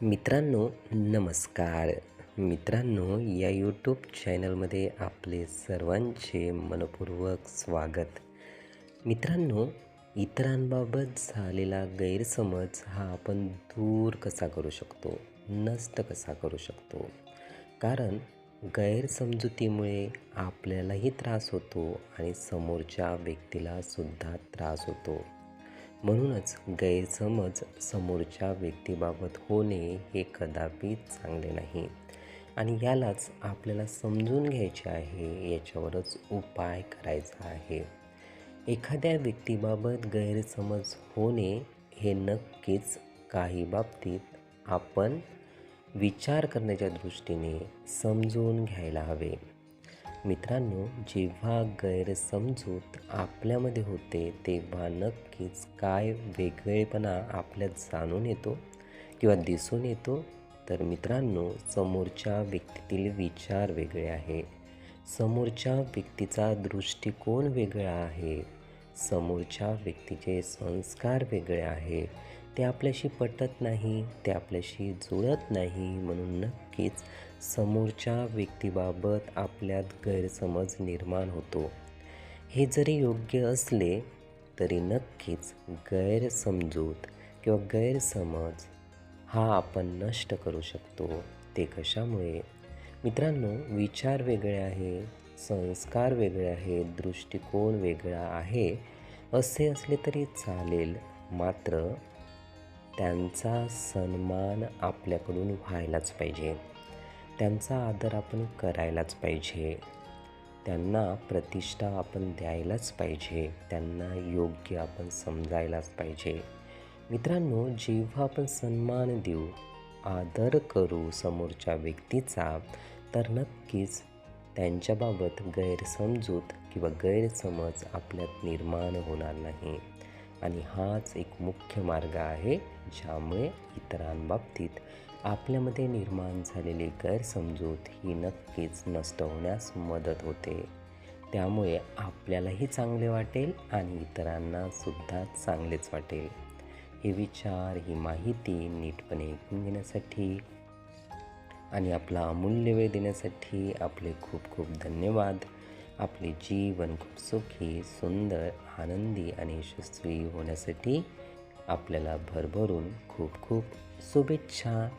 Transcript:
मित्रांनो, नमस्कार. मित्रांनो, या यूट्यूब चॅनलमध्ये आपले सर्वांचे मनपूर्वक स्वागत. मित्रांनो, इतरांबाबत झालेला गैरसमज हा आपण दूर कसा करू शकतो, नष्ट कसा करू शकतो? कारण गैरसमजुतीमुळे आपल्यालाही त्रास होतो आणि समोरच्या व्यक्तीला सुद्धा त्रास होतो. म्हणूनच गैरसमज समोरच्या व्यक्तीबाबत होणे हे कदापि चांगले नाही आणि यालाच आपल्याला समजून घ्यायचे आहे, याच्यावरच उपाय करायचा आहे. एखाद्या व्यक्तीबाबत गैरसमज होणे हे नक्कीच काही बाबतीत आपण विचार करण्याच्या दृष्टीने समजून घ्यायला हवे. मित्रांनो, जेव्हा गैरसमजूत आपल्यामध्ये होते तेव्हा नक्कीच काय वेगळेपणा आपल्यात जाणून येतो किंवा दिसून येतो. तर मित्रांनो, समोरच्या व्यक्तीतील विचार वेगळे आहे, समोरच्या व्यक्तीचा दृष्टिकोन वेगळा आहे, समोरच्या व्यक्तीचे संस्कार वेगळे आहे. ते आपल्याशी पटत नाही, ते आपल्याशी जुळत नाही. म्हणून नक्कीच समोरच्या व्यक्तीबाबत आपल्यात गैरसमज निर्माण होतो. हे जरी योग्य असले तरी नक्कीच गैरसमजूत किंवा गैरसमज हा आपण नष्ट करू शकतो. ते कशामुळे? मित्रांनो, विचार वेगळे आहे, संस्कार वेगळे आहे, दृष्टिकोन वेगळा आहे असे असले तरी चालेल, मात्र त्यांचा सन्मान आपल्याकडून व्हायलाच पाहिजे. त्यांचा आदर आपण करायलाच पाहिजे. त्यांना प्रतिष्ठा आपण द्यायलाच पाहिजे. त्यांना योग्य आपण समजायलाच पाहिजे. मित्रांनो, जेव्हा आपण सन्मान देऊ, आदर करू समोरच्या व्यक्तीचा, तर नक्कीच त्यांच्याबाबत गैरसमजूत किंवा गैरसमज आपल्यात निर्माण होणार नाही. आणि हाच एक मुख्य मार्ग आहे ज्यामुळे इतरांबाबतीत आपल्यामध्ये निर्माण झालेली गैरसमजूत ही नक्कीच नष्ट होण्यास मदत होते. त्यामुळे आपल्यालाही चांगले वाटेल आणि इतरांनासुद्धा चांगलेच वाटेल. हे विचार, ही माहिती नीटपणे ऐकून घेण्यासाठी आणि आपला अमूल्य वेळ देण्यासाठी आपले खूप खूप धन्यवाद. आपले जीवन खूप सुखी, सुंदर, आनंदी आणि यशस्वी होण्यासाठी आपल्याला भरभरून खूप खूप शुभेच्छा.